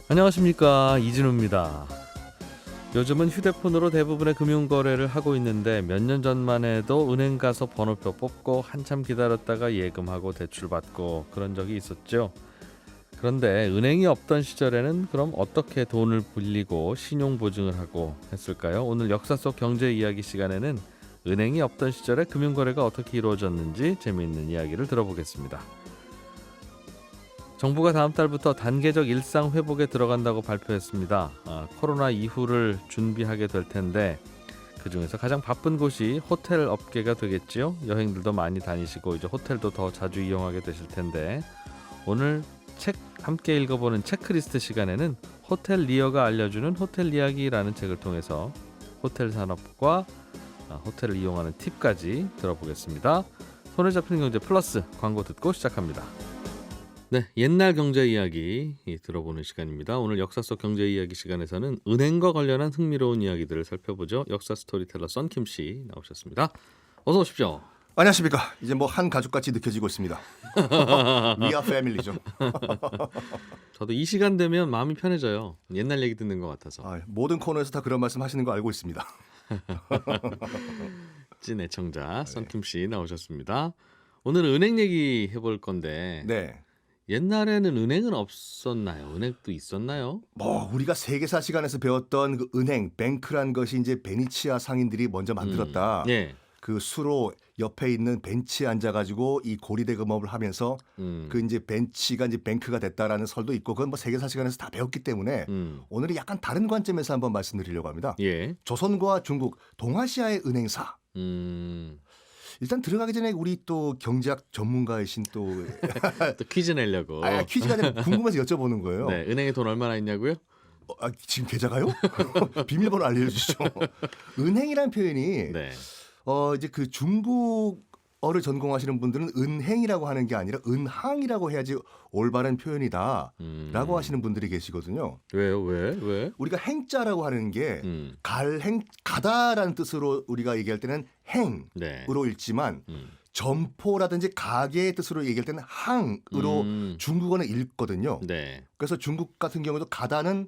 안녕하십니까, 이진우입니다. 요즘은 휴대폰으로 대부분의 금융거래를 하고 있는데 몇 년 전만 해도 은행 가서 번호표 뽑고 한참 기다렸다가 예금하고 대출받고 그런 적이 있었죠. 그런데 은행이 없던 시절에는 그럼 어떻게 돈을 빌리고 신용보증을 하고 했을까요? 오늘 역사 속 경제 이야기 시간에는 은행이 없던 시절에 금융거래가 어떻게 이루어졌는지 재미있는 이야기를 들어보겠습니다. 정부가 다음 달부터 단계적 일상 회복에 들어간다고 발표했습니다. 코로나 이후를 준비하게 될 텐데 그중에서 가장 바쁜 곳이 호텔 업계가 되겠지요. 여행들도 많이 다니시고 이제 호텔도 더 자주 이용하게 되실 텐데 오늘 책 함께 읽어보는 체크리스트 시간에는 호텔 리어가 알려주는 호텔 이야기라는 책을 통해서 호텔 산업과 호텔을 이용하는 팁까지 들어보겠습니다. 손에 잡히는 경제 플러스 광고 듣고 시작합니다. 네, 옛날 경제 이야기 들어보는 시간입니다. 오늘 역사 속 경제 이야기 시간에서는 은행과 관련한 흥미로운 이야기들을 살펴보죠. 역사 스토리텔러 썬킴 씨 나오셨습니다. 어서 오십시오. 안녕하십니까. 이제 뭐 한 가족같이 느껴지고 있습니다. We are family죠. 저도 이 시간 되면 마음이 편해져요. 옛날 얘기 듣는 것 같아서. 모든 코너에서 다 그런 말씀 하시는 거 알고 있습니다. 찐 애청자 썬킴 씨 나오셨습니다. 오늘은 은행 얘기 해볼 건데 네. 옛날에는 은행은 없었나요? 은행도 있었나요? 뭐 우리가 세계사 시간에서 배웠던 그 은행, 뱅크란 것이 이제 베니치아 상인들이 먼저 만들었다. 예. 그 수로 옆에 있는 벤치에 앉아가지고 이 고리대금업을 하면서 그 이제 벤치가 이제 뱅크가 됐다라는 설도 있고 그건 뭐 세계사 시간에서 다 배웠기 때문에 오늘은 약간 다른 관점에서 한번 말씀드리려고 합니다. 예. 조선과 중국, 동아시아의 은행사. 일단 들어가기 전에 우리 또 경제학 전문가이신 또 또 퀴즈 내려고. 퀴즈가 아니라 궁금해서 여쭤보는 거예요. 네, 은행에 돈 얼마나 있냐고요? 지금 계좌가요? 비밀번호 알려주시죠. 은행이라는 표현이 네. 이제 그 중국어를 전공하시는 분들은 은행이라고 하는 게 아니라 은항이라고 해야지 올바른 표현이다라고 하시는 분들이 계시거든요. 왜요? 왜? 우리가 행자라고 하는 게 음. 가다라는 뜻으로 우리가 얘기할 때는 행으로 네. 읽지만 점포라든지 가게의 뜻으로 얘기할 때는 항으로 중국어는 읽거든요. 네. 그래서 중국 같은 경우도 가다는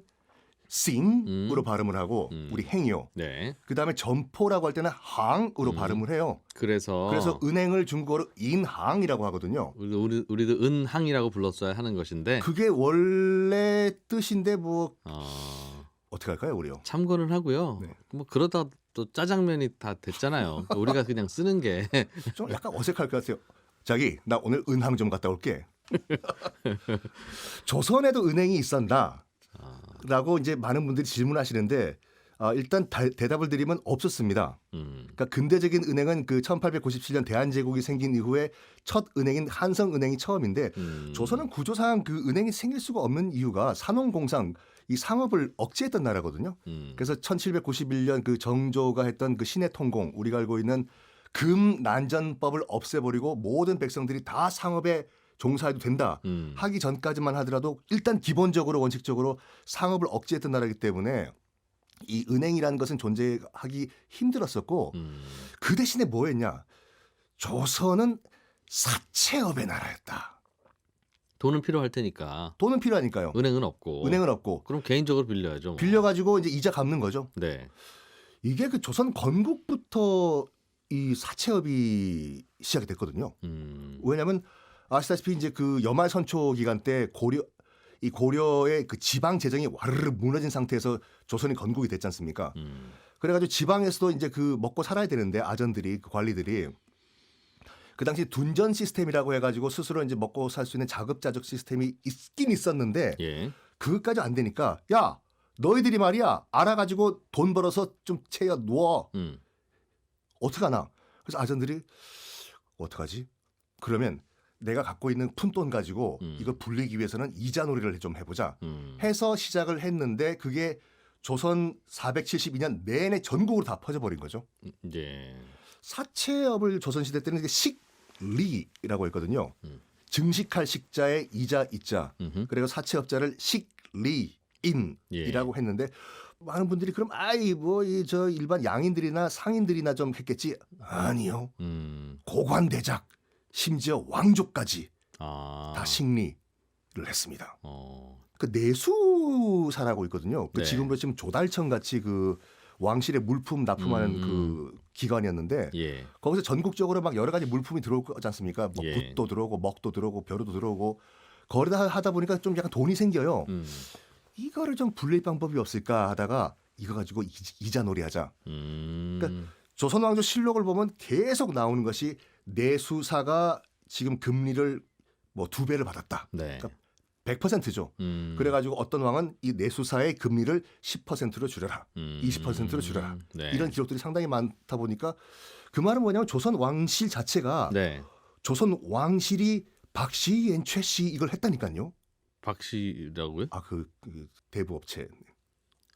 싱으로 발음을 하고 우리 행이요. 네. 그다음에 점포라고 할 때는 항으로 발음을 해요. 그래서 은행을 중국어로 인항이라고 하거든요. 우리도 은항이라고 불렀어야 하는 것인데 그게 원래 뜻인데 뭐 어떻게 할까요, 우리요? 참고는 하고요. 네. 뭐 그러다 또 짜장면이 다 됐잖아요. 우리가 그냥 쓰는 게 좀 약간 어색할 것 같아요. 자기, 나 오늘 은항 좀 갔다 올게. 조선에도 은행이 있었나? 라고 이제 많은 분들이 질문하시는데 일단 대답을 드리면 없었습니다. 그러니까 근대적인 은행은 그 1897년 대한제국이 생긴 이후에 첫 은행인 한성은행이 처음인데 조선은 구조상 그 은행이 생길 수가 없는 이유가 산업공상 이 상업을 억제했던 나라거든요. 그래서 1791년 그 정조가 했던 그 신해통공 우리가 알고 있는 금난전법을 없애버리고 모든 백성들이 다 상업에 종사해도 된다 하기 전까지만 하더라도 일단 기본적으로 원칙적으로 상업을 억제했던 나라이기 때문에 이 은행이라는 것은 존재하기 힘들었었고 그 대신에 뭐 했냐. 조선은 사채업의 나라였다. 돈은 필요할 테니까. 돈은 필요하니까요. 은행은 없고. 그럼 개인적으로 빌려야죠. 뭐. 빌려가지고 이제 이자 갚는 거죠. 네. 이게 그 조선 건국부터 이 사채업이 시작이 됐거든요. 왜냐하면 아시다시피 이제 그 여말선초 기간 때 고려의 그 지방 재정이 와르르 무너진 상태에서 조선이 건국이 됐지 않습니까? 그래가지고 지방에서도 이제 그 먹고 살아야 되는데 아전들이 그 관리들이 그 당시 둔전 시스템이라고 해가지고 스스로 이제 먹고 살 수 있는 자급자족 시스템이 있긴 있었는데 예. 그것까지 안 되니까 야 너희들이 말이야 알아가지고 돈 벌어서 좀 채여 누워 어떡하나? 그래서 아전들이 어떡하지? 그러면 내가 갖고 있는 푼돈 가지고 이걸 불리기 위해서는 이자놀이를 좀 해보자 해서 시작을 했는데 그게 조선 472년 내내 전국으로 다 퍼져버린 거죠. 예. 사채업을 조선시대 때는 식리라고 했거든요. 증식할 식자에 이자 이자 그리고 사채업자를 식리인이라고 했는데 많은 분들이 그럼 저 일반 양인들이나 상인들이나 좀 했겠지. 아니요. 고관대작 심지어 왕족까지 다 식리를 했습니다. 그 내수사라고 있거든요. 그 네. 지금으로 지금 조달청 같이 그 왕실의 물품 납품하는 그 기관이었는데 예. 거기서 전국적으로 막 여러 가지 물품이 들어오지 않습니까? 뭐 예. 붓도 들어오고 먹도 들어오고 벼루도 들어오고 거기다 하다 보니까 좀 약간 돈이 생겨요. 이거를 좀 불릴 방법이 없을까 하다가 이거 가지고 이자놀이 하자. 그러니까 조선왕조 실록을 보면 계속 나오는 것이 내수사가 지금 금리를 뭐 2배를 받았다. 네. 그러니까 100%죠. 그래가지고 어떤 왕은 이 내수사의 금리를 10%로 줄여라, 20%로 줄여라. 네. 이런 기록들이 상당히 많다 보니까 그 말은 뭐냐면 조선 왕실 자체가 네. 조선 왕실이 박씨, 앤 최씨 이걸 했다니까요. 박씨라고요? 아, 그 대부업체.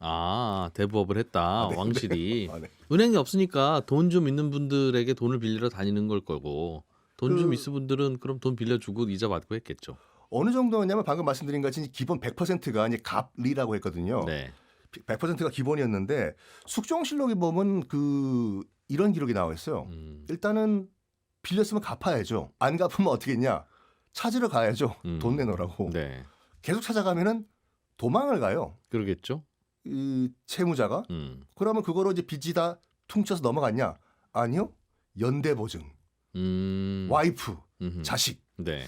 아, 대부업을 했다. 네, 왕실이. 네. 아, 네. 은행이 없으니까 돈 좀 있는 분들에게 돈을 빌리러 다니는 걸 거고 돈 좀 있는 분들은 그럼 돈 빌려주고 이자 받고 했겠죠. 어느 정도냐면 방금 말씀드린 같이 기본 100%가 이제 갑리라고 했거든요. 네. 100%가 기본이었는데 숙종실록에 보면 그 이런 기록이 나와 있어요. 일단은 빌렸으면 갚아야죠. 안 갚으면 어떻게 했냐? 찾으러 가야죠. 돈 내놓으라고. 네. 계속 찾아가면은 도망을 가요. 그러겠죠. 이 채무자가. 그러면 그거로 이제 빚이 다 퉁쳐서 넘어갔냐? 아니요. 연대보증, 와이프, 자식. 네.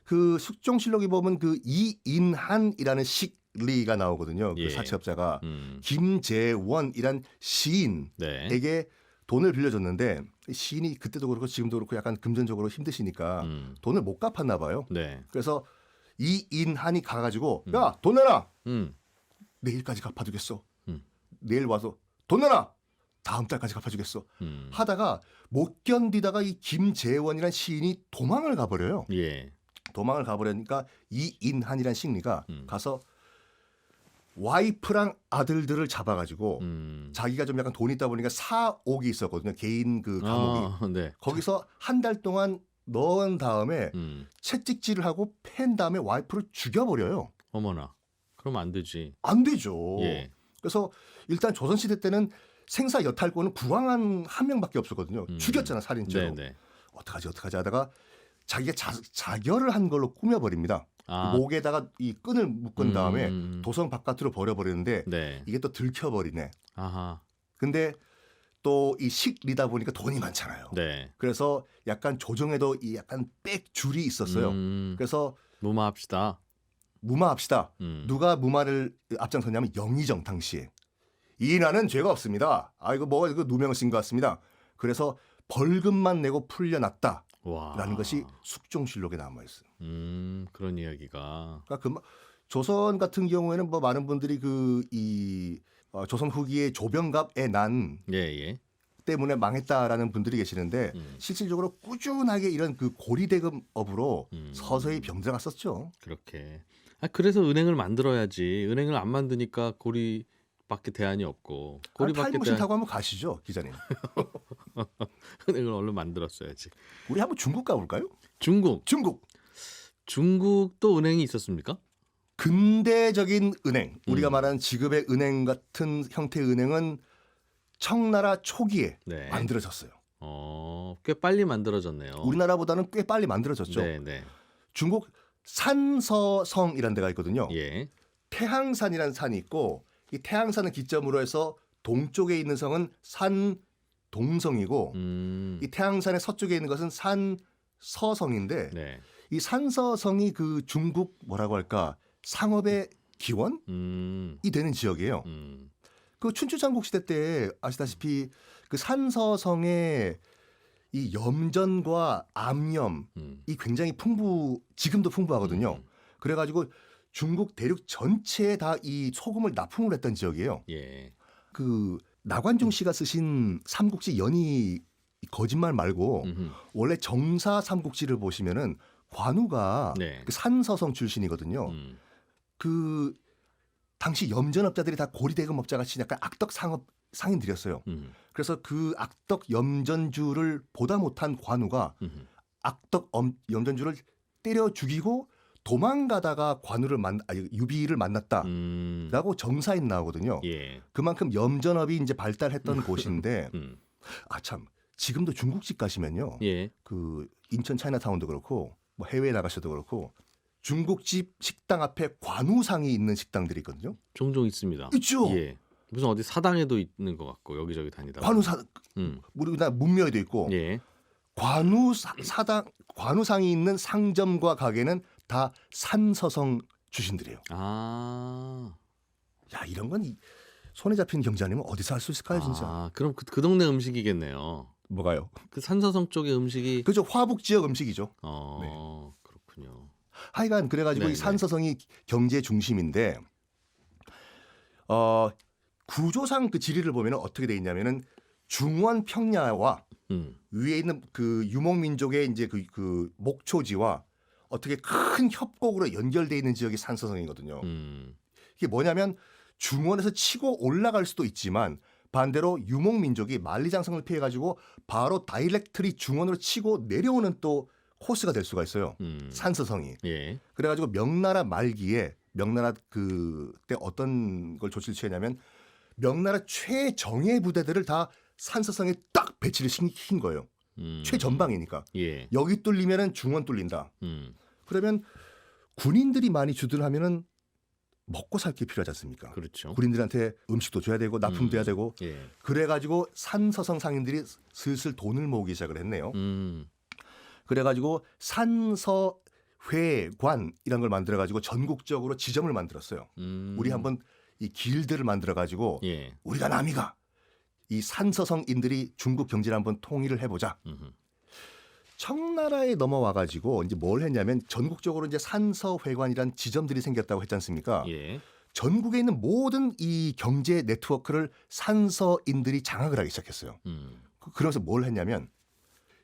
그 숙종실록에 보면 그 이인한이라는 식리가 나오거든요. 그 예. 사채업자가 김재원이란 시인에게 돈을 빌려줬는데 시인이 그때도 그렇고 지금도 그렇고 약간 금전적으로 힘드시니까 돈을 못 갚았나 봐요. 네. 그래서 이인한이 가가지고 야, 돈 내놔. 내일까지 갚아주겠어. 내일 와서 돈 내놔. 다음 달까지 갚아주겠어. 하다가 못 견디다가 이 김재원이란 시인이 도망을 가버려요. 예. 도망을 가버리니까 이인한이란 식리가 가서 와이프랑 아들들을 잡아가지고 자기가 좀 약간 돈이 있다 보니까 사옥이 있었거든요. 개인 그 감옥이. 네. 거기서 한 달 동안 넣은 다음에 채찍질을 하고 팬 다음에 와이프를 죽여버려요. 어머나. 그럼 안 되지. 안 되죠. 예. 그래서 일단 조선시대 때는 생사 여탈권은 부왕한 한 명밖에 없었거든요. 죽였잖아, 살인죄로. 네네. 어떡하지 하다가 자기가 자결을 한 걸로 꾸며버립니다. 아. 목에다가 이 끈을 묶은 다음에 도성 바깥으로 버려버리는데 네. 이게 또 들켜버리네. 아하. 근데 또 이 식리다 보니까 돈이 많잖아요. 네. 그래서 약간 조정에도 이 약간 빽줄이 있었어요. 그래서 무마합시다. 무마합시다. 누가 무마를 앞장섰냐면 영의정 당시에. 이인하는 죄가 없습니다. 아 이거 뭐 이거 누명을 쓴 것 같습니다. 그래서 벌금만 내고 풀려났다. 와. 라는 것이 숙종실록에 남아 있어요. 그런 이야기가. 그러니까 조선 같은 경우에는 뭐 많은 분들이 그 이 조선 후기의 조병갑의 난 예. 때문에 망했다라는 분들이 계시는데 실질적으로 꾸준하게 이런 그 고리대금업으로 서서히 병들어갔었죠. 그렇게. 아, 그래서 은행을 만들어야지. 은행을 안 만드니까 고리밖에 대안이 없고. 고리밖에 타임머신 타고 한번 가시죠, 기자님. 은행을 얼른 만들었어야지. 우리 한번 중국 가볼까요? 중국. 중국도 은행이 있었습니까? 근대적인 은행, 우리가 말하는 지금의 은행 같은 형태의 은행은 청나라 초기에 네. 만들어졌어요. 꽤 빨리 만들어졌네요. 우리나라보다는 꽤 빨리 만들어졌죠. 네. 중국 산서성이라는 데가 있거든요. 예. 태항산이라는 산이 있고 이 태항산을 기점으로 해서 동쪽에 있는 성은 산동성이고 이 태항산의 서쪽에 있는 것은 산서성인데 네. 이 산서성이 그 중국 뭐라고 할까 상업의 기원이 되는 지역이에요. 그 춘추장국 시대 때 아시다시피 그 산서성의 이 염전과 암염이 굉장히 지금도 풍부하거든요. 그래가지고 중국 대륙 전체에 다 이 소금을 납품을 했던 지역이에요. 예. 그 나관중 씨가 쓰신 삼국지 연희 거짓말 말고 원래 정사 삼국지를 보시면은 관우가 네. 그 산서성 출신이거든요. 그 당시 염전업자들이 다 고리대금업자 같이 약간 악덕 상인들이었어요. 그래서 그 악덕 염전주를 보다 못한 관우가 악덕 염전주를 때려 죽이고 도망가다가 유비를 만났다라고 정사인 나오거든요. 예. 그만큼 염전업이 이제 발달했던 곳인데 아 참 지금도 중국집 가시면요. 예. 그 인천 차이나타운도 그렇고 뭐 해외에 나가셔도 그렇고 중국집 식당 앞에 관우상이 있는 식당들이 있거든요. 종종 있습니다. 있죠. 예. 무슨 어디 사당에도 있는 것 같고 여기저기 다니다. 관우상 우리나라 문묘에도 있고 예. 관우상이 있는 상점과 가게는 다 산서성 출신들이에요. 아. 야, 이런 건 손에 잡힌 경제 아니면 어디서 할 수 있을까요, 진짜? 아, 그럼 그 동네 음식이겠네요. 뭐가요? 그 산서성 쪽의 음식이 그죠, 화북 지역 음식이죠. 그렇군요. 하여간 그래가지고 네네. 이 산서성이 경제 중심인데 구조상 그 지리를 보면 어떻게 돼 있냐면은 중원 평야와 위에 있는 그 유목민족의 이제 그 목초지와 어떻게 큰 협곡으로 연결돼 있는 지역이 산서성이거든요. 이게 뭐냐면 중원에서 치고 올라갈 수도 있지만 반대로 유목민족이 만리장성을 피해 가지고 바로 다이렉트리 중원으로 치고 내려오는 또 코스가 될 수가 있어요. 산서성이. 예. 그래가지고 명나라 말기에 명나라 그때 어떤 걸 조치를 취했냐면 명나라 최정예 부대들을 다 산서성에 딱 배치를 시킨 거예요. 최전방이니까. 예. 여기 뚫리면은 중원 뚫린다. 그러면 군인들이 많이 주둔하면은 먹고 살 게 필요하지 않습니까? 그렇죠. 군인들한테 음식도 줘야 되고 납품도 해야 되고. 예. 그래가지고 산서성 상인들이 슬슬 돈을 모으기 시작을 했네요. 그래가지고 산서회관 이런 걸 만들어가지고 전국적으로 지점을 만들었어요. 우리 한번 이 길들을 만들어가지고 예. 우리가 남이가 이 산서성인들이 중국 경제를 한번 통일을 해보자. 청나라에 넘어와가지고 이제 뭘 했냐면 전국적으로 이제 산서회관이란 지점들이 생겼다고 했지 않습니까? 예. 전국에 있는 모든 이 경제 네트워크를 산서인들이 장악을 하기 시작했어요. 그러면서 뭘 했냐면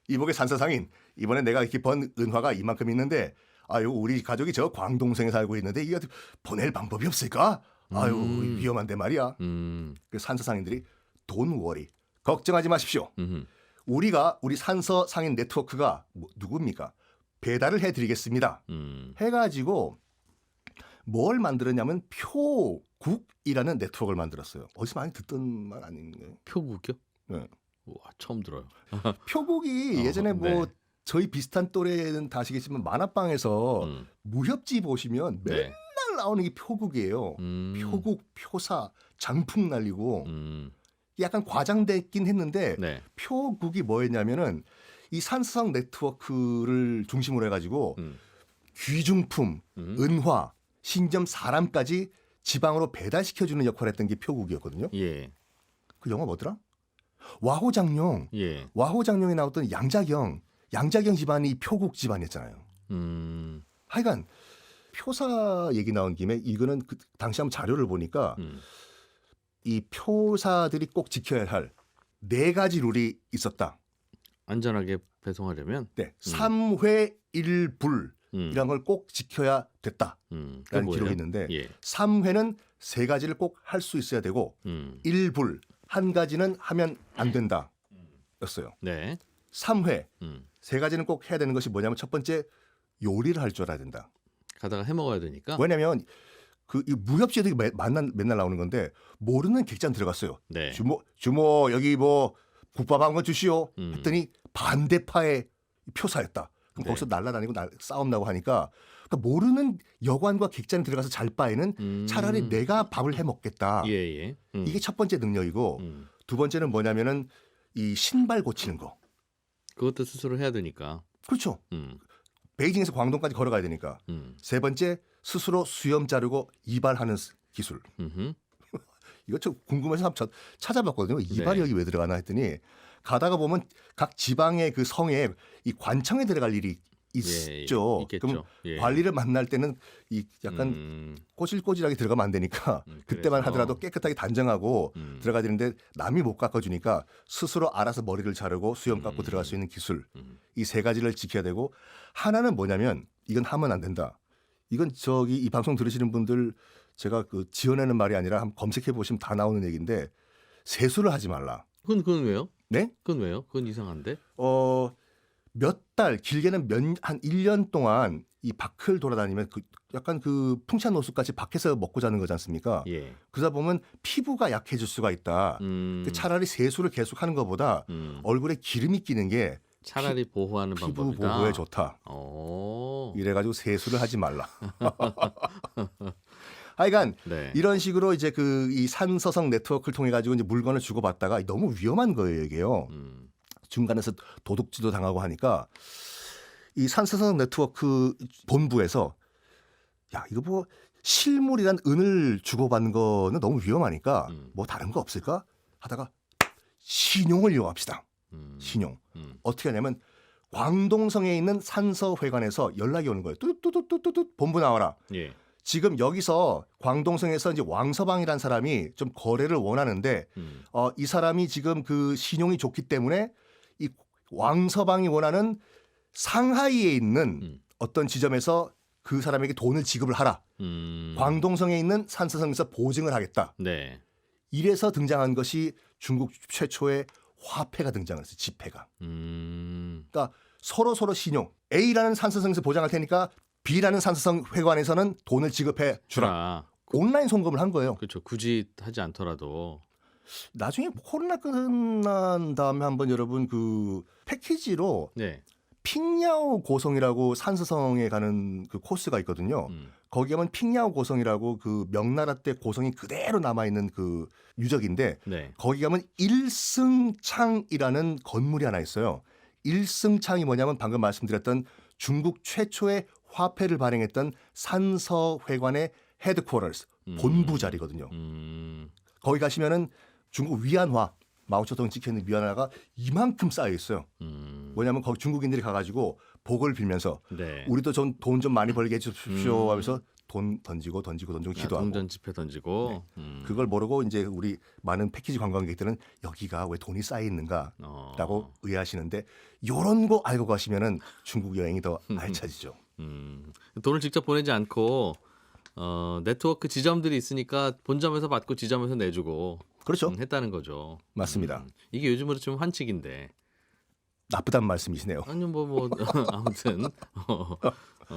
이복의 산서상인 이번에 내가 이렇게 번 은화가 이만큼 있는데 아유 우리 가족이 저 광동성에 살고 있는데 이거 보낼 방법이 없을까? 아유 위험한데 말이야. 그 산서상인들이 Don't worry. 걱정하지 마십시오. 우리 산서 상인 네트워크가 누굽니까? 배달을 해드리겠습니다. 해가지고 뭘 만들었냐면 표국이라는 네트워크를 만들었어요. 어디서 많이 듣던 말 아닌가요? 표국이요? 네. 와, 처음 들어요. 표국이 예전에 뭐 네. 저희 비슷한 또래는 다 아시겠지만 만화방에서 무협지 보시면 맨날 나오는 게 표국이에요. 표국, 표사, 장풍 날리고 약간 과장됐긴 했는데 네. 표국이 뭐였냐면은 이 산서성 네트워크를 중심으로 해가지고 귀중품, 은화, 신점 사람까지 지방으로 배달시켜주는 역할을 했던 게 표국이었거든요. 예. 그 영화 뭐더라? 와호장룡. 예. 와호장룡에 나왔던 양자경 집안이 이 표국 집안이었잖아요. 하여간 표사 얘기 나온 김에 이거는 그 당시 한번 자료를 보니까 이 표사들이 꼭 지켜야 할 4가지 룰이 있었다. 안전하게 배송하려면 네, 3회 1불 이런 걸 꼭 지켜야 됐다. 라는 기록이 있는데 예. 3회는 3가지를 꼭 할 수 있어야 되고 1불 1가지는 하면 안 된다. 였어요. 네. 3회 3가지는 꼭 해야 되는 것이 뭐냐면 첫 번째 요리를 할 줄 알아야 된다. 가다가 해 먹어야 되니까. 왜냐하면 이 무협지에도 맨날 나오는 건데 모르는 객잔 들어갔어요. 네. 주모 여기 뭐 국밥 한 건 주시오. 했더니 반대파의 표사였다. 그럼 네. 거기서 날라다니고 싸움 나고 하니까 그러니까 모르는 여관과 객잔에 들어가서 잘 바에는 차라리 내가 밥을 해 먹겠다. 예, 예. 이게 첫 번째 능력이고 두 번째는 뭐냐면은 이 신발 고치는 거. 그것도 스스로 해야 되니까. 그렇죠. 베이징에서 광동까지 걸어가야 되니까. 세 번째 스스로 수염 자르고 이발하는 기술. 이거 좀 궁금해서 한번 찾아봤거든요. 이발이 네. 여기 왜 들어가나 했더니 가다가 보면 각 지방의 그 성에 이 관청에 들어갈 일이 있죠. 있겠죠. 그럼 예. 관리를 만날 때는 이 약간 꼬질꼬질하게 들어가면 안 되니까 그때만 그래서. 하더라도 깨끗하게 단정하고 들어가야 되는데 남이 못 깎아주니까 스스로 알아서 머리를 자르고 수염 깎고 들어갈 수 있는 기술. 이 3가지를 지켜야 되고 하나는 뭐냐면 이건 하면 안 된다. 이건 저기 이 방송 들으시는 분들 제가 그 지어내는 말이 아니라 한번 검색해 보시면 다 나오는 얘기인데 세수를 하지 말라. 그건 왜요? 네? 그건 왜요? 그건 이상한데. 몇 달 길게는 한 1년 동안 이 밖을 돌아다니면 약간 그 풍찬노숙같이 밖에서 먹고 자는 거지 않습니까? 예. 그러다 보면 피부가 약해질 수가 있다. 차라리 세수를 계속하는 것보다 얼굴에 기름이 끼는 게 차라리 보호하는 피부 방법이다. 보호에 좋다. 오. 이래가지고 세수를 하지 말라. 하여간 네. 이런 식으로 이제 그 이 산서성 네트워크를 통해 가지고 이제 물건을 주고받다가 너무 위험한 거예요, 이게요. 중간에서 도둑질도 당하고 하니까 이 산서성 네트워크 본부에서 야, 이거 뭐 실물이란 은을 주고받는 거는 너무 위험하니까 뭐 다른 거 없을까 하다가 신용을 이용합시다. 신용. 어떻게 하냐면 광동성에 있는 산서회관에서 연락이 오는 거예요. 뚜뚜뚜뚜뚜 본부 나와라. 예. 지금 여기서 광동성에서 이제 왕서방이라는 사람이 좀 거래를 원하는데 이 사람이 지금 그 신용이 좋기 때문에 이 왕서방이 원하는 상하이에 있는 어떤 지점에서 그 사람에게 돈을 지급을 하라. 광동성에 있는 산서성에서 보증을 하겠다. 네. 이래서 등장한 것이 중국 최초의 화폐가 등장했어요. 지폐가. 그러니까 서로 신용. A라는 산서성에서 보장할 테니까 B라는 산서성 회관에서는 돈을 지급해 주라. 온라인 송금을 한 거예요. 그렇죠. 굳이 하지 않더라도. 나중에 코로나 끝난 다음에 한번 여러분 그 패키지로 네. 핑야오 고성이라고 산서성에 가는 그 코스가 있거든요. 거기 가면 핑야오 고성이라고 그 명나라 때 고성이 그대로 남아있는 그 유적인데 네. 거기 가면 일승창이라는 건물이 하나 있어요. 일승창이 뭐냐면 방금 말씀드렸던 중국 최초의 화폐를 발행했던 산서회관의 헤드쿼터스 본부 자리거든요. 거기 가시면은 중국 위안화 마오쩌둥 찍혀있는 위안화가 이만큼 쌓여 있어요. 뭐냐면 거기 중국인들이 가가지고 복을 빌면서 네. 우리도 좀 돈 좀 많이 벌게 해주십시오 하면서 돈 던지고 기도하고 동전 지폐 던지고. 그걸 모르고 이제 우리 많은 패키지 관광객들은 여기가 왜 돈이 쌓여 있는가라고 의아하시는데 요런 거 알고 가시면은 중국 여행이 더 알차지죠. 돈을 직접 보내지 않고 네트워크 지점들이 있으니까 본점에서 받고 지점에서 내주고 그렇죠. 했다는 거죠. 맞습니다. 이게 요즘으로 좀 환칙인데. 나쁘다는 말씀이시네요. 아니 뭐 아무튼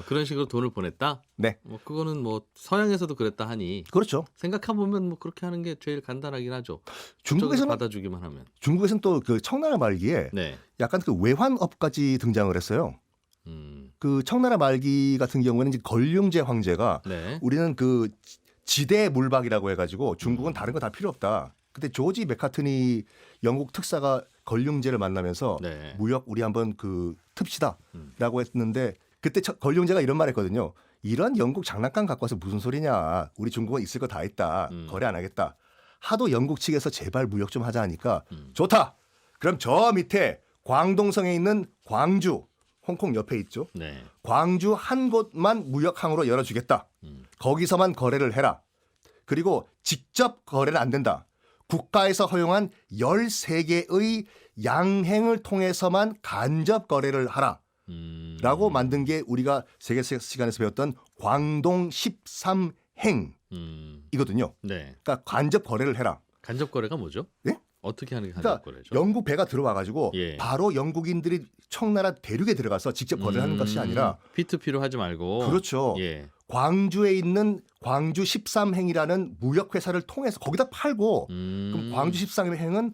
그런 식으로 돈을 보냈다. 네. 뭐 그거는 뭐 서양에서도 그랬다 하니 그렇죠. 생각해 보면 뭐 그렇게 하는 게 제일 간단하긴 하죠. 중국에서는 받아주기만 하면. 또 그 청나라 말기에 네. 약간 그 외환업까지 등장을 했어요. 그 청나라 말기 같은 경우에는 이제 걸륭제 황제가 네. 우리는 그 지대 물박이라고 해가지고 중국은 다른 거 다 필요 없다. 그때 조지 맥카트니 영국 특사가 걸륭제를 만나면서 네. 무역 우리 한번 그 틉시다라고 했는데 그때 걸륭제가 이런 말했거든요. 이런 영국 장난감 갖고 와서 무슨 소리냐. 우리 중국은 있을 거 다 있다. 거래 안 하겠다. 하도 영국 측에서 제발 무역 좀 하자 하니까 좋다. 그럼 저 밑에 광동성에 있는 광주 홍콩 옆에 있죠. 네. 광주 한 곳만 무역항으로 열어주겠다. 거기서만 거래를 해라. 그리고 직접 거래는 안 된다. 국가에서 허용한 13개의 양행을 통해서만 간접 거래를 하라. 라고 만든 게 우리가 세계 시간에서 배웠던 광동 13행이거든요. 네. 그러니까 간접 거래를 해라. 간접 거래가 뭐죠? 네? 어떻게 하는 게 간접 그러니까 거래죠? 영국 배가 들어와가지고 예. 바로 영국인들이 청나라 대륙에 들어가서 직접 거래를 하는 것이 아니라 P2P로 하지 말고. 그렇죠. 예. 광주에 있는 광주 13행이라는 무역회사를 통해서 거기다 팔고 그럼 광주 13행은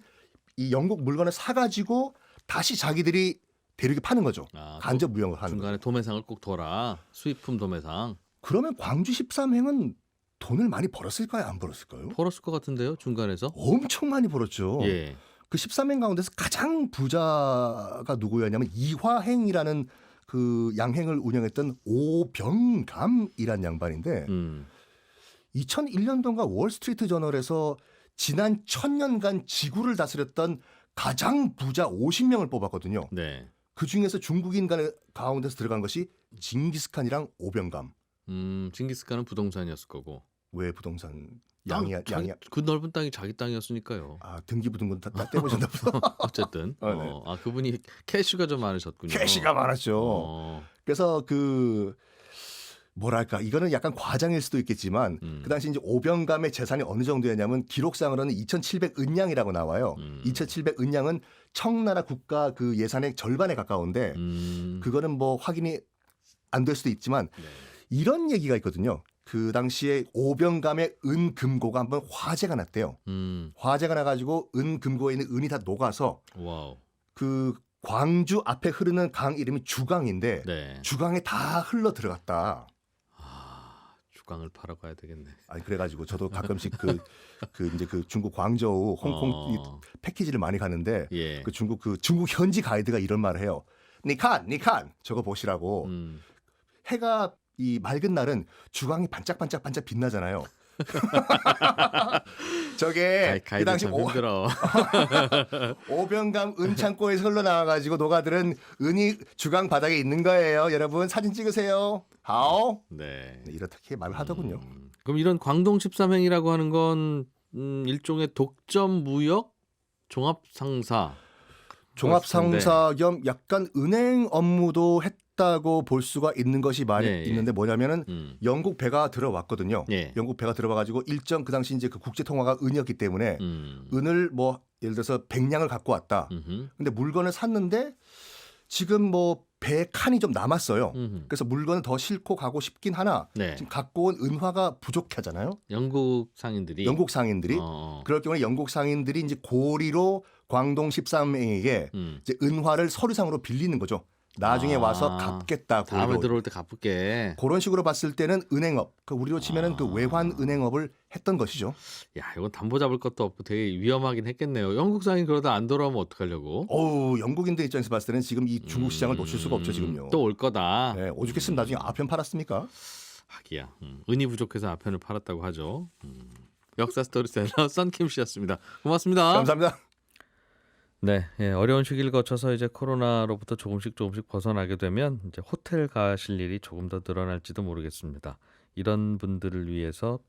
이 영국 물건을 사가지고 다시 자기들이 대륙에 파는 거죠. 간접 무역을 하는 중간에 거죠. 도매상을 꼭 둬라. 수입품 도매상. 그러면 광주 13행은 돈을 많이 벌었을까요? 안 벌었을까요? 벌었을 것 같은데요. 중간에서. 엄청 많이 벌었죠. 예. 그 13행 가운데서 가장 부자가 누구였냐면 이화행이라는 그 양행을 운영했던 오병감이란 양반인데 2001년도인가 월스트리트 저널에서 지난 1000년간 지구를 다스렸던 가장 부자 50명을 뽑았거든요. 네. 그 중에서 중국인 가운데서 들어간 것이 징기스칸이랑 오병감. 징기스칸은 부동산이었을 거고. 왜 부동산 양이야? 그 넓은 땅이 자기 땅이었으니까요. 아 등기부등 건 다 떼보셨나 보다. 어쨌든 네. 그분이 캐시가 좀 많으셨군요. 캐시가 많았죠. 그래서 그 뭐랄까 이거는 약간 과장일 수도 있겠지만 그 당시 이제 오병감의 재산이 어느 정도였냐면 기록상으로는 2,700은량이라고 나와요. 2,700은량은 청나라 국가 그 예산의 절반에 가까운데 그거는 뭐 확인이 안 될 수도 있지만 이런 얘기가 있거든요. 그 당시에 오병감의 은금고가 한번 화재가 났대요. 화재가 나가지고 은금고에 있는 은이 다 녹아서 와우. 그 광주 앞에 흐르는 강 이름이 주강인데 네. 주강에 다 흘러 들어갔다. 주강을 팔아 가야 되겠네. 아니 그래가지고 저도 가끔씩 이제 그 중국 광저우, 홍콩 이 패키지를 많이 가는데 예. 그 중국 현지 가이드가 이런 말을 해요. 니칸 저거 보시라고. 해가 이 맑은 날은 주강이 반짝반짝 빛나잖아요. 저게 그 가이드 당시 참 힘들어. 오병감 은창고에서 흘러나와가지고 녹아들은 은이 주강 바닥에 있는 거예요. 여러분 사진 찍으세요. 하오. 네. 이렇게 말을 하더군요. 그럼 이런 광동 13행이라고 하는 건 일종의 독점 무역 종합상사. 종합상사 겸 약간 은행 업무도 했다고 볼 수가 있는 것이 말이 네, 예. 있는데 뭐냐면은 영국 배가 들어왔거든요. 예. 영국 배가 들어와가지고 일정 그 당시 이제 그 국제 통화가 은이었기 때문에 은을 뭐 예를 들어서 100냥을 갖고 왔다. 근데 물건을 샀는데 지금 뭐 배 칸이 좀 남았어요. 그래서 물건을 더 싣고 가고 싶긴 하나 네. 지금 갖고 온 은화가 부족하잖아요. 영국 상인들이. 영국 상인들이 그럴 경우에 영국 상인들이 이제 고리로 광동 13행에게 이제 은화를 서류상으로 빌리는 거죠. 나중에 와서 갚겠다. 다음에 고리로. 들어올 때 갚을게. 그런 식으로 봤을 때는 은행업, 그 우리로 치면은 그 외환 은행업을 했던 것이죠. 야, 이건 담보 잡을 것도 없고 되게 위험하긴 했겠네요. 영국 상인 그러다 안 돌아오면 어떡하려고? 어우, 영국인들 입장에서 봤을 때는 지금 이 중국 시장을 놓칠 수가 없죠, 지금요. 또 올 거다. 네, 오죽했으면 나중에 아편 팔았습니까? 하기야. 은이 부족해서 아편을 팔았다고 하죠. 역사 스토리텔러 썬킴 씨였습니다. 고맙습니다. 감사합니다. 네, 예, 어려운 시기를 거쳐서 이제 코로나로부터 조금씩 벗어나게 되면 이제 호텔 가실 일이 조금 더 늘어날지도 모르겠습니다. 이런 분들을 위해서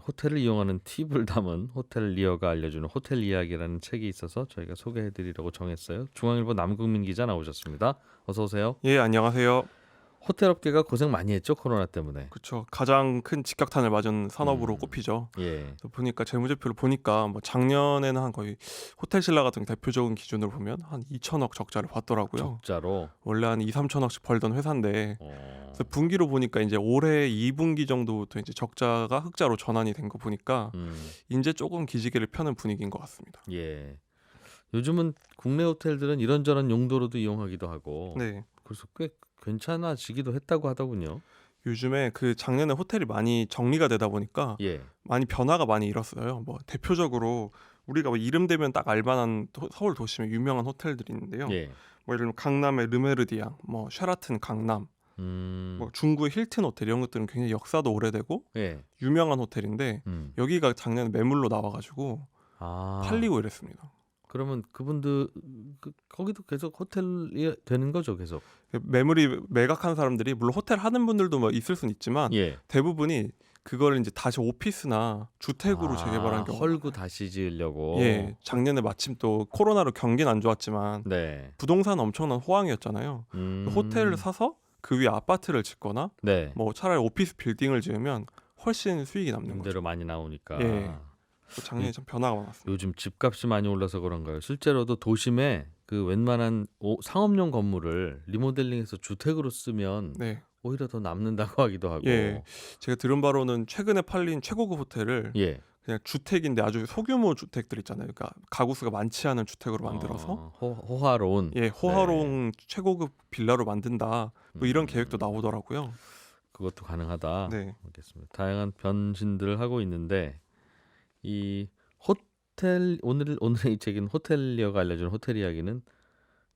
호텔을 이용하는 팁을 담은 호텔리어가 알려주는 호텔 이야기라는 책이 있어서 저희가 소개해드리려고 정했어요. 중앙일보 남국민 기자 나오셨습니다. 어서 오세요. 예, 안녕하세요. 호텔 업계가 고생 많이 했죠, 코로나 때문에. 그렇죠. 가장 큰 직격탄을 맞은 산업으로 꼽히죠. 예. 그래서 보니까 재무제표를 보니까 뭐 작년에는 한 거의 호텔 신라 같은 대표적인 기준으로 보면 한 2천억 적자를 봤더라고요. 적자로. 원래 한 2, 3천억씩 벌던 회사인데 그래서 분기로 보니까 이제 올해 2분기 정도부터 이제 적자가 흑자로 전환이 된 거 보니까 이제 조금 기지개를 펴는 분위기인 것 같습니다. 예. 요즘은 국내 호텔들은 이런저런 용도로도 이용하기도 하고. 네. 그래서 꽤 괜찮아지기도 했다고 하더군요. 요즘에 그 작년에 호텔이 많이 정리가 되다 보니까 예. 많이 변화가 많이 일었어요. 뭐 대표적으로 우리가 뭐 이름 대면 딱 알만한 서울 도심에 유명한 호텔들이 있는데요. 예. 뭐 예를 들면 강남의 르메르디앙, 뭐 쉐라튼 강남, 뭐 중구의 힐튼 호텔 이런 것들은 굉장히 역사도 오래되고 예. 유명한 호텔인데 여기가 작년에 매물로 나와가지고 팔리고 이랬습니다. 그러면 그분들 거기도 계속 호텔이 되는 거죠, 계속. 매물이 매각한 사람들이 물론 호텔 하는 분들도 뭐 있을 수는 있지만 예. 대부분이 그걸 이제 다시 오피스나 주택으로 재개발한 경우. 헐고 다시 지으려고. 예, 작년에 마침 또 코로나로 경기는 안 좋았지만 네. 부동산 엄청난 호황이었잖아요. 호텔을 사서 그 위에 아파트를 짓거나 네. 뭐 차라리 오피스 빌딩을 지으면 훨씬 수익이 남는 거죠. 임대료 많이 나오니까. 예. 작년에 좀 변화가 많았습니다. 요즘 집값이 많이 올라서 그런가요? 실제로도 도심에 그 웬만한 상업용 건물을 리모델링해서 주택으로 쓰면 네. 오히려 더 남는다고 하기도 하고. 예. 제가 들은 바로는 최근에 팔린 최고급 호텔을 예. 그냥 주택인데 아주 소규모 주택들 있잖아요. 그러니까 가구 수가 많지 않은 주택으로 만들어서 호화로운. 예, 호화로운 최고급 빌라로 만든다. 뭐 이런 계획도 나오더라고요. 그것도 가능하다. 네. 알겠습니다. 다양한 변신들을 하고 있는데 이 호텔 오늘 이 책인 호텔리어가 알려주는 호텔 이야기는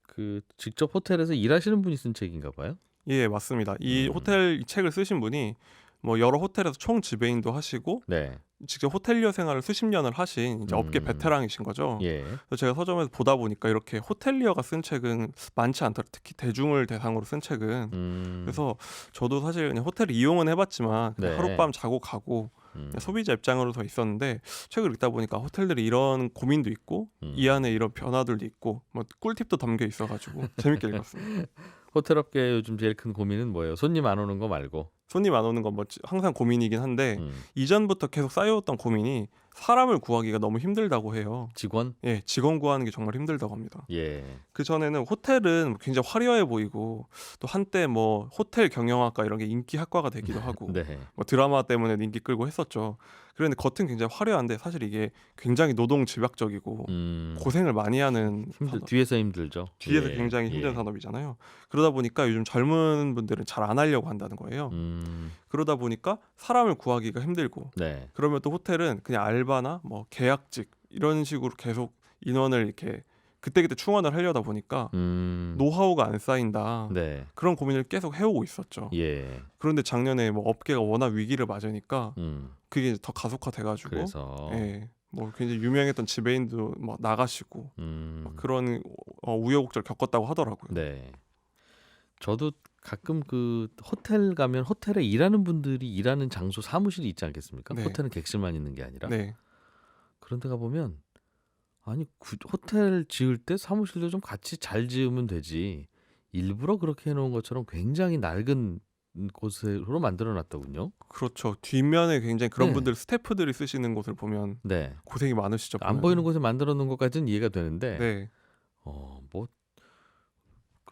그 직접 호텔에서 일하시는 분이 쓴 책인가 봐요. 예, 맞습니다. 이 호텔 이 책을 쓰신 분이 뭐 여러 호텔에서 총 지배인도 하시고 네. 직접 호텔리어 생활을 수십 년을 하신 이제 업계 베테랑이신 거죠. 예. 그래서 제가 서점에서 보다 보니까 이렇게 호텔리어가 쓴 책은 많지 않더라고요. 특히 대중을 대상으로 쓴 책은. 그래서 저도 사실 그냥 호텔을 이용은 해봤지만 그냥 네. 하룻밤 자고 가고 그냥 소비자 입장으로 더 있었는데 책을 읽다 보니까 호텔들이 이런 고민도 있고 이 안에 이런 변화들도 있고 뭐 꿀팁도 담겨 있어가지고 재밌게 읽었습니다. 호텔 업계 요즘 제일 큰 고민은 뭐예요? 손님 안 오는 거 말고. 손님 안 오는 건 뭐 항상 고민이긴 한데 음. 이전부터 계속 쌓여왔던 고민이 사람을 구하기가 너무 힘들다고 해요. 직원? 예, 직원 구하는 게 정말 힘들다고 합니다. 예. 그 전에는 호텔은 굉장히 화려해 보이고 또 한때 뭐 호텔 경영학과 이런 게 인기 학과가 되기도 하고 네. 뭐 드라마 때문에 인기 끌고 했었죠. 그런데 겉은 굉장히 화려한데 사실 이게 굉장히 노동 집약적이고 고생을 많이 하는 뒤에서 힘들죠. 뒤에서 예, 굉장히 힘든 예. 산업이잖아요. 그러다 보니까 요즘 젊은 분들은 잘 안 하려고 한다는 거예요. 그러다 보니까 사람을 구하기가 힘들고 네. 그러면 또 호텔은 그냥 알바나 뭐 계약직 이런 식으로 계속 인원을 이렇게 그때그때 충원을 하려다 보니까 노하우가 안 쌓인다. 네. 그런 고민을 계속 해오고 있었죠. 예. 그런데 작년에 뭐 업계가 워낙 위기를 맞으니까 그게 이제 더 가속화돼가지고 그래서 예, 뭐 굉장히 유명했던 지배인도 막 나가시고 막 그런 우여곡절 겪었다고 하더라고요. 네. 저도 가끔 그 호텔 가면 호텔에 일하는 분들이 일하는 장소 사무실이 있지 않겠습니까? 네. 호텔은 객실만 있는 게 아니라. 네, 그런 데 가보면 아니 호텔 지을 때 사무실도 좀 같이 잘 지으면 되지. 일부러 그렇게 해놓은 것처럼 굉장히 낡은 곳으로 만들어놨더군요. 그렇죠. 뒷면에 굉장히 그런 네. 분들 스태프들이 쓰시는 곳을 보면 네. 고생이 많으시죠. 안 보면은. 보이는 곳에 만들어 놓은 것까지는 이해가 되는데 네, 뭐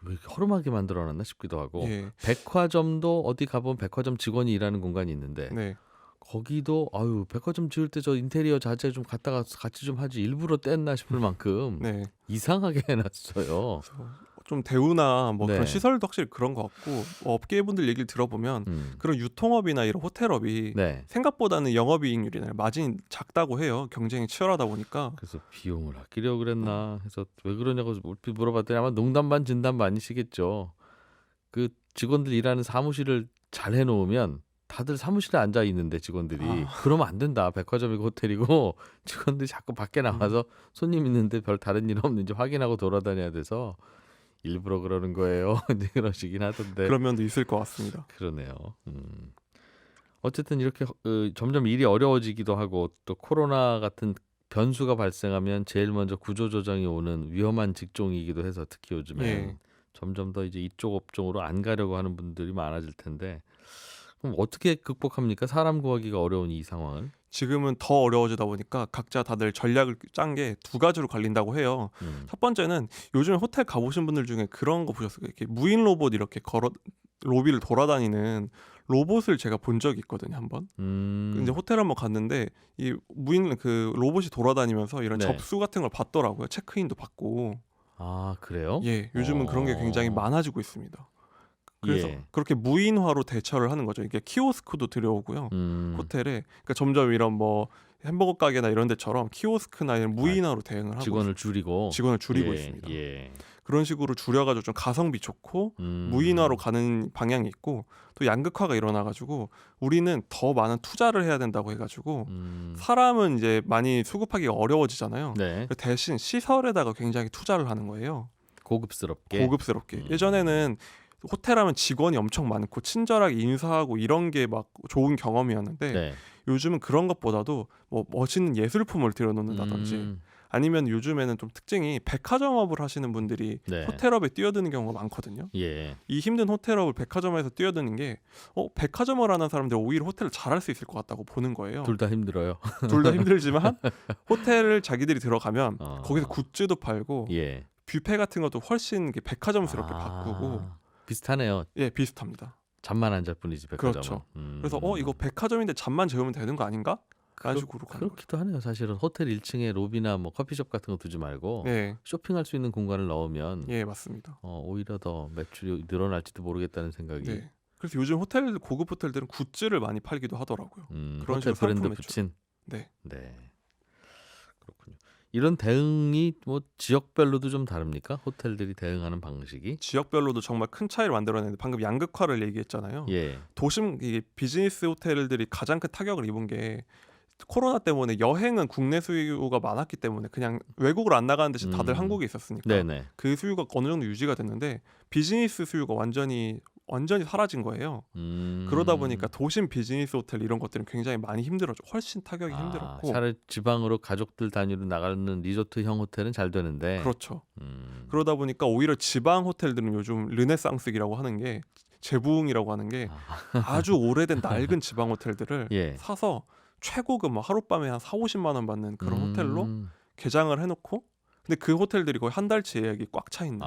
왜 이렇게 허름하게 만들어놨나 싶기도 하고 예, 백화점도 어디 가보면 백화점 직원이 일하는 공간이 있는데 네, 거기도 아유 백화점 지을 때 저 인테리어 자재 좀 갖다가 같이 좀 하지 일부러 뗐나 싶을 만큼 네. 이상하게 해놨어요. 그래서 좀 대우나 뭐 네. 그런 시설도 확실히 그런 것 같고 업계분들 얘기를 들어보면 그런 유통업이나 이런 호텔업이 네. 생각보다는 영업이익률이나 마진이 작다고 해요. 경쟁이 치열하다 보니까. 그래서 비용을 아끼려고 그랬나 해서 왜 그러냐고 물어봤더니 아마 농담 반 진담 반이시겠죠. 그 직원들 일하는 사무실을 잘 해놓으면 다들 사무실에 앉아 있는데 직원들이 그러면 안 된다. 백화점이고 호텔이고 직원들이 자꾸 밖에 나가서 손님 있는데 별 다른 일 없는지 확인하고 돌아다녀야 돼서 일부러 그러는 거예요. 이제 그러시긴 하던데. 그런 면도 있을 것 같습니다. 그러네요. 어쨌든 이렇게 점점 일이 어려워지기도 하고 또 코로나 같은 변수가 발생하면 제일 먼저 구조조정이 오는 위험한 직종이기도 해서 특히 요즘에 예. 점점 더 이제 이쪽 업종으로 안 가려고 하는 분들이 많아질 텐데 그럼 어떻게 극복합니까? 사람 구하기가 어려운 이 상황을. 지금은 더 어려워지다 보니까 각자 다들 전략을 짠 게 두 가지로 갈린다고 해요. 첫 번째는 요즘에 호텔 가보신 분들 중에 그런 거 보셨어요? 이렇게 무인 로봇 이렇게 걸어 로비를 돌아다니는 로봇을 제가 본 적이 있거든요, 한번. 근데 호텔 한번 갔는데 이 무인 그 로봇이 돌아다니면서 이런 네. 접수 같은 걸 받더라고요. 체크인도 받고. 아 그래요? 예, 요즘은 그런 게 굉장히 많아지고 있습니다. 그래서 예. 그렇게 무인화로 대처를 하는 거죠. 이게 키오스크도 들여오고요. 호텔에 그러니까 점점 이런 뭐 햄버거 가게나 이런 데처럼 키오스크나 이런 무인화로 대응을 하고 직원을 줄이고 직원을 줄이고 예, 있습니다. 예. 그런 식으로 줄여가지고 좀 가성비 좋고 무인화로 가는 방향이 있고 또 양극화가 일어나가지고 우리는 더 많은 투자를 해야 된다고 해가지고 사람은 이제 많이 수급하기가 어려워지잖아요. 네. 대신 시설에다가 굉장히 투자를 하는 거예요. 고급스럽게. 고급스럽게. 예전에는 호텔하면 직원이 엄청 많고 친절하게 인사하고 이런 게 막 좋은 경험이었는데 네. 요즘은 그런 것보다도 뭐 멋있는 예술품을 들여놓는다든지 아니면 요즘에는 좀 특징이 백화점업을 하시는 분들이 네. 호텔업에 뛰어드는 경우가 많거든요. 예. 이 힘든 호텔업을 백화점에서 뛰어드는 게 백화점을 하는 사람들이 오히려 호텔을 잘할 수 있을 것 같다고 보는 거예요. 둘 다 힘들어요. 둘 다 힘들지만 호텔을 자기들이 들어가면 어. 거기서 굿즈도 팔고 예. 뷔페 같은 것도 훨씬 백화점스럽게 바꾸고 비슷하네요. 예, 비슷합니다. 잠만 안 잘 뿐이지 백화점은. 그렇죠. 그래서 이거 백화점인데 잠만 재우면 되는 거 아닌가? 그런 식으로 가는 거죠. 그렇기도 하네요. 사실은 호텔 1층에 로비나 뭐 커피숍 같은 거 두지 말고 예, 쇼핑할 수 있는 공간을 넣으면 예, 맞습니다. 오히려 더 매출이 늘어날지도 모르겠다는 생각이. 네. 그래서 요즘 고급 호텔들은 굿즈를 많이 팔기도 하더라고요. 그런 호텔 식으로 브랜드 상품 붙인. 네. 네. 그렇군요. 이런 대응이 뭐 지역별로도 좀 다릅니까? 호텔들이 대응하는 방식이? 지역별로도 정말 큰 차이를 만들어내는데 방금 양극화를 얘기했잖아요. 예. 도심 이게 비즈니스 호텔들이 가장 큰 타격을 입은 게 코로나 때문에 여행은 국내 수요가 많았기 때문에 그냥 외국으로 안 나가는 대신 다들 한국에 있었으니까 네네. 그 수요가 어느 정도 유지가 됐는데 비즈니스 수요가 완전히 사라진 거예요. 그러다 보니까 도심 비즈니스 호텔 이런 것들은 굉장히 많이 힘들었죠. 훨씬 타격이 힘들었고. 차라리 지방으로 가족들 단위로 나가는 리조트형 호텔은 잘 되는데. 그렇죠. 그러다 보니까 오히려 지방 호텔들은 요즘 르네상스기라고 하는 게 재부응이라고 하는 게 아주 오래된 낡은 지방 호텔들을 예. 사서 최고급 뭐 하룻밤에 한 4-50만 원 받는 그런 호텔로 개장을 해놓고 근데 그 호텔들이 거의 한 달치 예약이 꽉 차 있는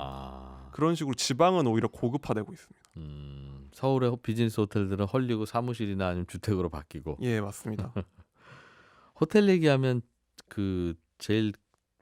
그런 식으로 지방은 오히려 고급화되고 있습니다. 서울의 비즈니스 호텔들은 헐리고 사무실이나 아니면 주택으로 바뀌고. 예, 맞습니다. 호텔 얘기하면 그 제일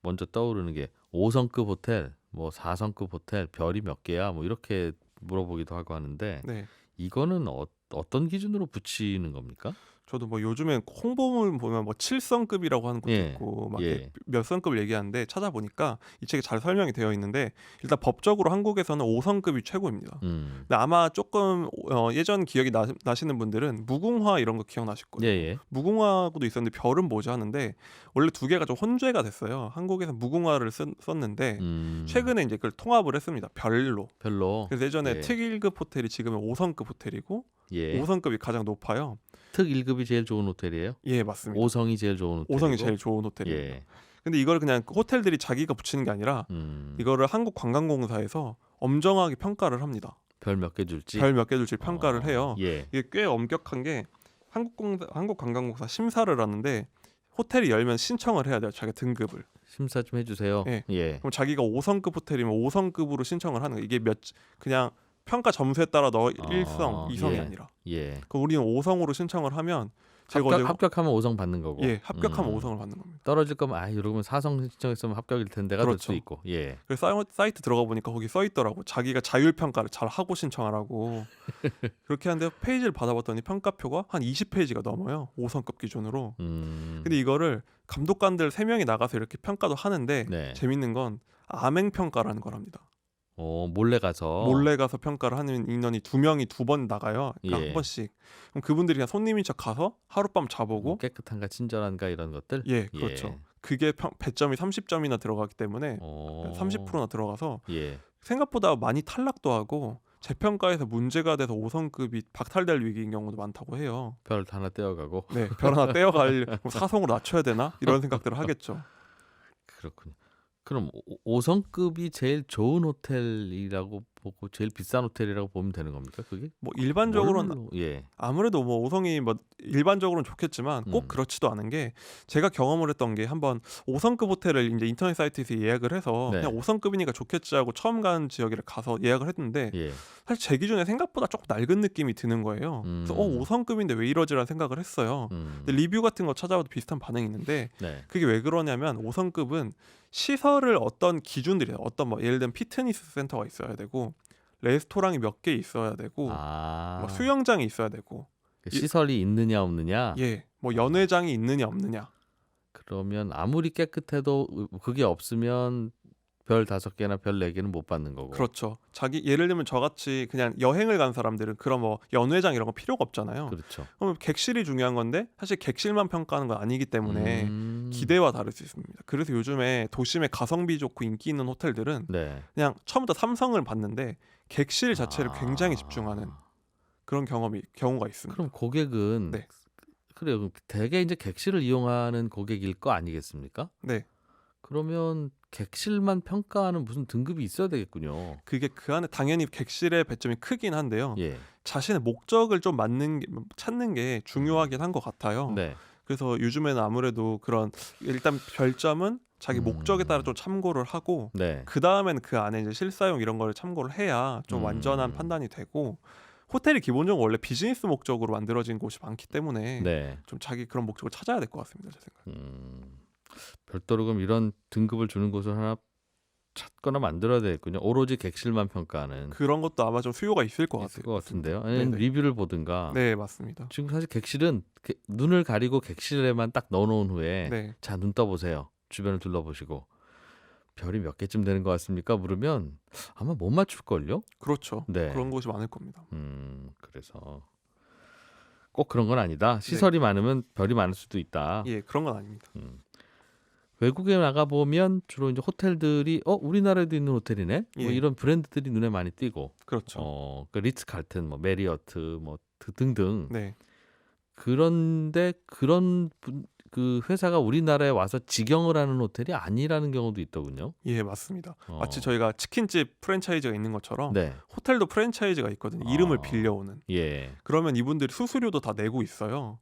먼저 떠오르는 게 5성급 호텔, 뭐 4성급 호텔, 별이 몇 개야, 뭐 이렇게 물어보기도 하고 하는데 네. 이거는 어떤 기준으로 붙이는 겁니까? 저도 뭐 요즘엔 홍보물 보면 뭐 7성급이라고 하는 것도 예. 있고 막 예. 이렇게 몇 성급을 얘기하는데 찾아보니까 이 책에 잘 설명이 되어 있는데 일단 법적으로 한국에서는 5성급이 최고입니다. 근데 아마 조금 예전 기억이 나시는 분들은 무궁화 이런 거 기억나실 거예요. 예. 무궁화도 있었는데 별은 뭐지 하는데 원래 두 개가 좀 혼재가 됐어요. 한국에서 무궁화를 썼는데 최근에 이제 그걸 통합을 했습니다. 별로. 별로. 그래서 예전에 예. 특 1급 호텔이 지금은 5성급 호텔이고 예. 5성급이 가장 높아요. 특 1급이 제일 좋은 호텔이에요? 예, 맞습니다. 5성이 제일 좋은 호텔이고. 5성이 제일 좋은 호텔입니다. 예. 근데 이걸 그냥 호텔들이 자기가 붙이는 게 아니라 이거를 한국관광공사에서 엄정하게 평가를 합니다. 별 몇 개 줄지? 별 몇 개 줄지 평가를 해요. 예. 이게 꽤 엄격한 게 한국관광공사 심사를 하는데 호텔이 열면 신청을 해야 돼요. 자기 등급을. 심사 좀 해주세요. 예. 예. 그럼 자기가 5성급 호텔이면 5성급으로 신청을 하는 거예요. 이게 그냥 평가 점수에 따라 1성, 2성이 예. 아니라. 예. 그럼 우리는 5성으로 신청을 하면 제가 어제 합격하면 5성 받는 거고. 예, 합격하면 5성을 받는 겁니다. 떨어질 거면 이러면 4성 신청했으면 합격일 텐데가 될 그렇죠. 수도 있고. 예. 그래서 사이트 들어가 보니까 거기 써 있더라고. 자기가 자율 평가를 잘 하고 신청하라고. 그렇게 하는데 페이지를 받아봤더니 평가표가 한 20페이지가 넘어요. 5성급 기준으로. 근데 이거를 감독관들 3명이 나가서 이렇게 평가도 하는데 네. 재밌는 건 암행 평가라는 걸 합니다. 몰래 가서. 몰래 가서 평가를 하는 인원이 2명이 2번 나가요. 그러니까 예. 한 번씩. 그럼 그분들이 그냥 손님인 척 가서 하룻밤 자보고 깨끗한가 친절한가 이런 것들. 예, 그렇죠. 예. 그게 배점이 30점이나 들어가기 때문에 30%나 들어가서 예. 생각보다 많이 탈락도 하고 재평가에서 문제가 돼서 5성급이 박탈될 위기인 경우도 많다고 해요. 별 하나 떼어가고. 네, 별 하나 떼어갈 4성으로 낮춰야 되나 이런 생각들을 하겠죠. 그렇군요. 그럼 5성급이 제일 좋은 호텔이라고 보고 제일 비싼 호텔이라고 보면 되는 겁니까? 그게? 뭐 일반적으로는 예. 아무래도 뭐 5성이 뭐 일반적으로는 좋겠지만 꼭 그렇지도 않은 게 제가 경험을 했던 게 한번 5성급 호텔을 이제 인터넷 사이트에서 예약을 해서 네. 그냥 5성급이니까 좋겠지 하고 처음 간 지역에 가서 예약을 했는데 예. 사실 제 기준에 생각보다 조금 낡은 느낌이 드는 거예요. 그래서 5성급인데 왜 이러지라는 생각을 했어요. 근데 리뷰 같은 거 찾아봐도 비슷한 반응이 있는데 네. 그게 왜 그러냐면 5성급은 시설을 어떤 기준들이 어떤 뭐 예를 들면 피트니스 센터가 있어야 되고 레스토랑이 몇 개 있어야 되고 뭐 수영장이 있어야 되고 시설이 있느냐 없느냐. 예, 뭐 연회장이 있느냐 없느냐. 그러면 아무리 깨끗해도 그게 없으면 별 5개나 별 4개는 못 받는 거고. 그렇죠. 예를 들면 저같이 그냥 여행을 간 사람들은 그런 뭐 연회장 이런 거 필요가 없잖아요. 그렇죠. 그럼 객실이 중요한 건데 사실 객실만 평가하는 건 아니기 때문에 기대와 다를 수 있습니다. 그래서 요즘에 도심에 가성비 좋고 인기 있는 호텔들은 네. 그냥 처음부터 3성을 받는데 객실 자체를 굉장히 집중하는 그런 경우가 있습니다. 그럼 고객은 네. 그래요. 그럼 대개 이제 객실을 이용하는 고객일 거 아니겠습니까? 네. 그러면 객실만 평가하는 무슨 등급이 있어야 되겠군요. 그게 그 안에 당연히 객실의 배점이 크긴 한데요. 예. 자신의 목적을 좀 찾는 게 중요하긴 한 것 같아요. 네. 그래서 요즘에는 아무래도 그런 일단 별점은 자기 목적에 따라 좀 참고를 하고 네. 그 다음에는 그 안에 이제 실사용 이런 걸 참고를 해야 좀 완전한 판단이 되고 호텔이 기본적으로 원래 비즈니스 목적으로 만들어진 곳이 많기 때문에 네. 좀 자기 그런 목적을 찾아야 될 것 같습니다. 제 생각. 별도로 그럼 이런 등급을 주는 곳을 하나 찾거나 만들어야 되겠군요. 오로지 객실만 평가하는. 그런 것도 아마 좀 수요가 있을 것 있을 같아요. 것 같은데요. 아니면 네네. 리뷰를 보든가. 네, 맞습니다. 지금 사실 객실은 눈을 가리고 객실에만 딱 넣어놓은 후에 네. 자, 눈 떠보세요. 주변을 둘러보시고 별이 몇 개쯤 되는 것 같습니까? 물으면 아마 못 맞출걸요? 그렇죠. 네. 그런 곳이 많을 겁니다. 그래서 꼭 그런 건 아니다. 시설이 많으면 별이 많을 수도 있다. 예, 그런 건 아닙니다. 외국에 나가보면 주로 이제 호텔들이 우리나라에도 있는 호텔이네? 예. 뭐 이런 브랜드들이 눈에 많이 띄고 그렇죠. 그 리츠 칼튼, 뭐 메리어트, 뭐 등등. 네. 그런데 그 회사가 우리나라에 와서 직영을 하는 호텔이 아니라는 경우도 있더군요. 예, 맞습니다. 어. 마치 저희가 치킨집 프랜차이즈가 있는 것처럼 네. 호텔도 프랜차이즈가 있거든요. 이름을 빌려오는. 예. 그러면 이분들이 수수료도 다 내고 있어요.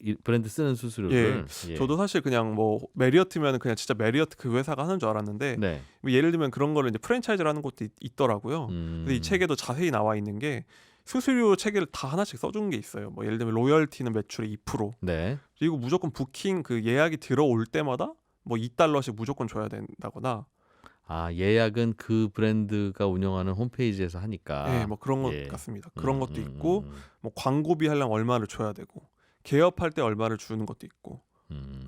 이 브랜드 쓰는 수수료를. 예. 저도 사실 그냥 뭐 메리어트면 그냥 진짜 메리어트 그 회사가 하는 줄 알았는데 네. 뭐 예를 들면 그런 거를 이제 프랜차이즈라는 것도 있더라고요. 근데 이 책에도 자세히 나와 있는 게 수수료 체계를 다 하나씩 써준 게 있어요. 뭐 예를 들면 로열티는 매출의 2%, 네. 그리고 무조건 부킹 그 예약이 들어올 때마다 뭐 $2씩 무조건 줘야 된다거나. 아, 예약은 그 브랜드가 운영하는 홈페이지에서 하니까. 네, 뭐 그런 것 예. 같습니다. 그런 것도 있고 뭐 광고비 하려면 얼마를 줘야 되고 개업할 때 얼마를 주는 것도 있고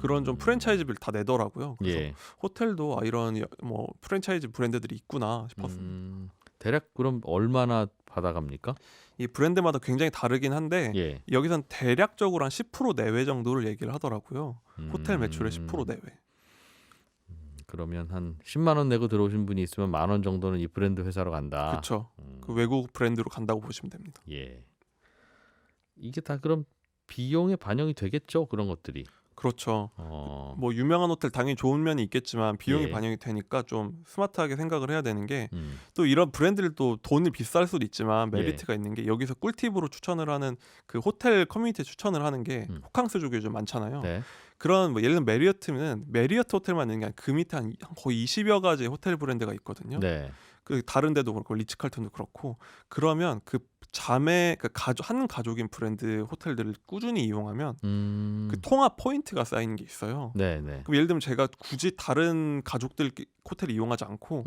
그런 좀 프랜차이즈비를 다 내더라고요. 그래서 예. 호텔도 이런 뭐 프랜차이즈 브랜드들이 있구나 싶었습니다. 대략 그럼 얼마나 받아갑니까? 이 브랜드마다 굉장히 다르긴 한데 예. 여기선 대략적으로 한 10% 내외 정도를 얘기를 하더라고요. 호텔 매출의 10% 내외. 그러면 한 10만 원 내고 들어오신 분이 있으면 10,000원 정도는 이 브랜드 회사로 간다. 그렇죠. 그 외국 브랜드로 간다고 보시면 됩니다. 예. 이게 다 그럼 비용에 반영이 되겠죠? 그런 것들이. 그렇죠. 어. 뭐 유명한 호텔 당연히 좋은 면이 있겠지만 비용이 예. 반영이 되니까 좀 스마트하게 생각을 해야 되는 게 또 음. 이런 브랜드들도 돈이 비쌀 수도 있지만 예. 메리트가 있는 게 여기서 꿀팁으로 추천을 하는 그 호텔 커뮤니티에 추천을 하는 게 호캉스족이 요즘 많잖아요. 네. 그런 뭐 예를 들면 메리어트는 메리어트 호텔만 있는 게 아니라 그 밑에 한 거의 20여 가지 호텔 브랜드가 있거든요. 네. 그 다른 데도 그렇고 리츠칼튼도 그렇고 그러면 그 자매 그 한 가족인 브랜드 호텔들을 꾸준히 이용하면 그 통합 포인트가 쌓이는 게 있어요. 네, 네. 그럼 예를 들면 제가 굳이 다른 가족들 호텔을 이용하지 않고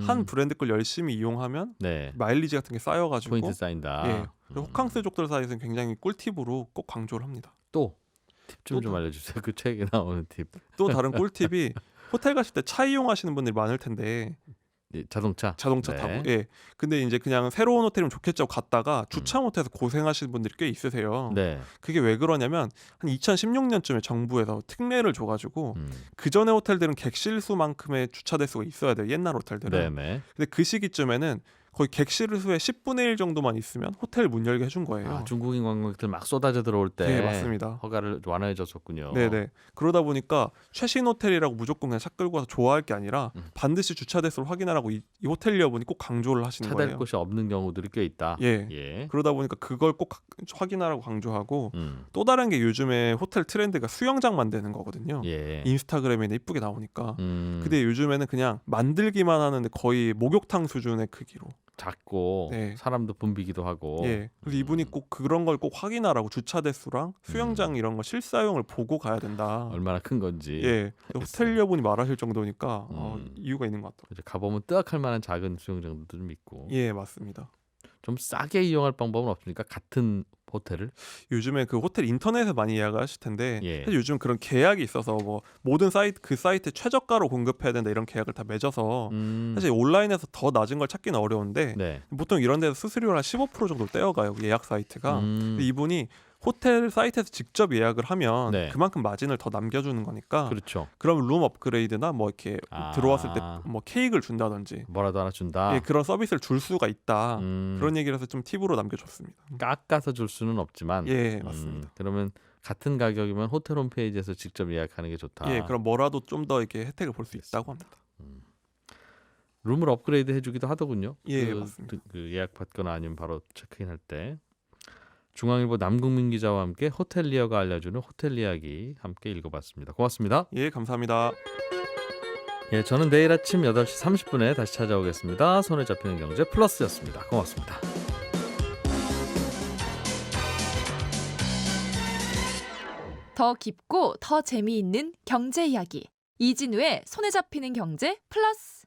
한 브랜드 걸 열심히 이용하면 네. 마일리지 같은 게 쌓여가지고 포인트 쌓인다. 예, 그래서 호캉스족들 사이에서는 굉장히 꿀팁으로 꼭 강조를 합니다. 또 팁 좀 또 알려주세요. 그 책에 나오는 팁. 또 다른 꿀팁이 호텔 가실 때 차 이용하시는 분들이 많을 텐데 예, 자동차. 자동차 네. 타고 예. 근데 이제 그냥 새로운 호텔이면 좋겠죠 갔다가 주차 못해서 고생하시는 분들이 꽤 있으세요. 네. 그게 왜 그러냐면 한 2016년쯤에 정부에서 특례를 줘가지고 그 전에 호텔들은 객실 수만큼의 주차 대수가 있어야 돼요. 옛날 호텔들은. 네네. 근데 그 시기쯤에는 거의 객실 수의 10분의 1 정도만 있으면 호텔 문 열게 해준 거예요. 아, 중국인 관광객들 막 쏟아져 들어올 때. 네, 맞습니다. 허가를 완화해줬었군요. 네네. 그러다 보니까 최신 호텔이라고 무조건 그냥 차 끌고 와서 좋아할 게 아니라 반드시 주차 대수를 확인하라고 이 호텔리어분이 꼭 강조를 하시는 차댈 거예요. 곳이 없는 경우들이 꽤 있다. 예. 예. 그러다 보니까 그걸 꼭 확인하라고 강조하고 음. 또 다른 게 요즘에 호텔 트렌드가 수영장 만드는 거거든요. 예. 인스타그램에 이쁘게 나오니까. 음. 근데 요즘에는 그냥 만들기만 하는데 거의 목욕탕 수준의 크기로. 작고 네. 사람도 붐비기도 하고. 예. 그래서 이분이 꼭 그런 걸 꼭 확인하라고 주차 대수랑 수영장 이런 거 실사용을 보고 가야 된다. 얼마나 큰 건지. 예. 호텔리어분이 말하실 정도니까 이유가 있는 것 같아요. 이제 가보면 뜨악할 만한 작은 수영장도 좀 있고. 예, 맞습니다. 좀 싸게 이용할 방법은 없습니까? 같은 호텔을? 요즘에 그 호텔 인터넷에 많이 예약을 하실 텐데 예. 사실 요즘 그런 계약이 있어서 뭐 모든 사이트 그 사이트에 최저가로 공급해야 된다 이런 계약을 다 맺어서 사실 온라인에서 더 낮은 걸 찾기는 어려운데 네. 보통 이런 데서 수수료를 한 15% 정도 떼어가요. 예약 사이트가. 근데 이분이 호텔 사이트에서 직접 예약을 하면 네. 그만큼 마진을 더 남겨주는 거니까 그렇죠. 그럼 룸 업그레이드나 뭐 이렇게 들어왔을 때 뭐 케이크를 준다든지 뭐라도 하나 준다. 예, 그런 서비스를 줄 수가 있다. 음. 그런 얘기를 해서 좀 팁으로 남겨줬습니다. 깎아서 줄 수는 없지만. 예, 맞습니다. 그러면 같은 가격이면 호텔 홈페이지에서 직접 예약하는 게 좋다. 예, 그럼 뭐라도 좀 더 이렇게 혜택을 볼 수 있다고 합니다. 룸을 업그레이드 해주기도 하더군요. 예, 맞습니다. 그 예약 받거나 아니면 바로 체크인할 때. 중앙일보 남국민 기자와 함께 호텔리어가 알려주는 호텔 이야기 함께 읽어봤습니다. 고맙습니다. 예, 감사합니다. 예, 저는 내일 아침 8시 30분에 다시 찾아오겠습니다. 손에 잡히는 경제 플러스였습니다. 고맙습니다. 더 깊고 더 재미있는 경제 이야기. 이진우의 손에 잡히는 경제 플러스.